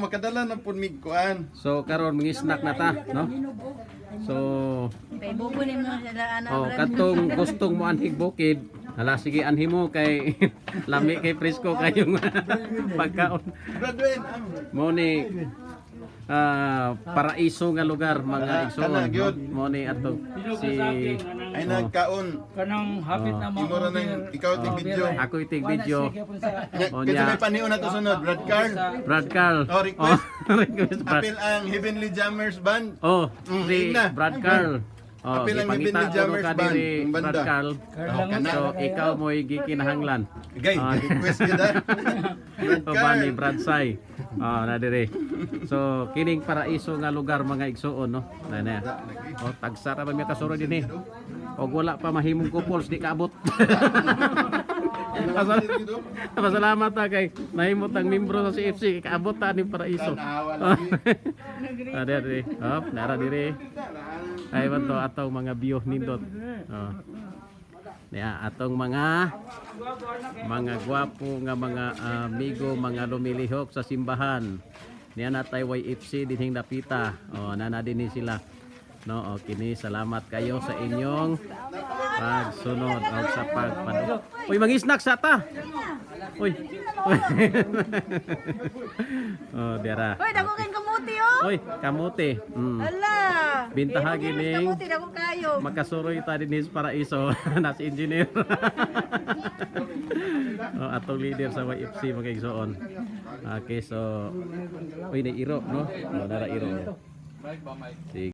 Makadala na pud mig kuan. So karon mga snack na ta, no? So Kay bubunin mo sila ano. oh, katong gustong mo anhig bukid, hala sige anhi mo kay lami kay presko kayong pagkaon. Graduate. Mo ni paraiso nga lugar mga igsoon. Kana, gyud. Mo ni ato si Ay nagkaon. Kanang hapit na Imo ra nang ikaw ting video. ako itig video. Oh, Kasi nya. may panion na to sunod, Brad Carl. Brad Carl. Oh, request. Request Brad. Apil ang Heavenly Jammers Band. Oh, Mm, si na. Brad Carl. Oh, Apil ang ipangita Heavenly ko Jammers ka Band, diri ang banda. Brad Carl. Oh, kana. So ikaw mo'y gikinahanglan. Gay, request gyud ah. Brad O ba ni Carl. Brad Sai. Oh, na dire. So kining paraiso nga lugar mga igsoon no. Na na. Oh, tagsa ra ba mi kasuro dinhi. Og wala pa mahimong kupols di kaabot. Pasalamat ta kay nahimot ang membro sa CFC kaabot ta ni paraiso. Ada dire. Hop, nara dire. Ay banto atong mga view nindot. Oh. Niya atong mga gwapo nga mga amigo, mga lumilihok sa simbahan. Niya natay YFC dinhing dapita. Oh, nana dinhi sila. No, okay ni salamat kayo sa inyong pagsunod o sa pagpanood. Uy, mag-snack sa ta. Uy. Oh, dira. Hoy, dako kay kamuti oh. Uy, kamote. Ala. Bintaha gining Kamuti dako kayo. makasuroy ta din sa paraiso na si engineer. Oh, atong leader sa YFC mga igsoon. Okay, so uy, na iro, no? Oh, nara iro. Sige.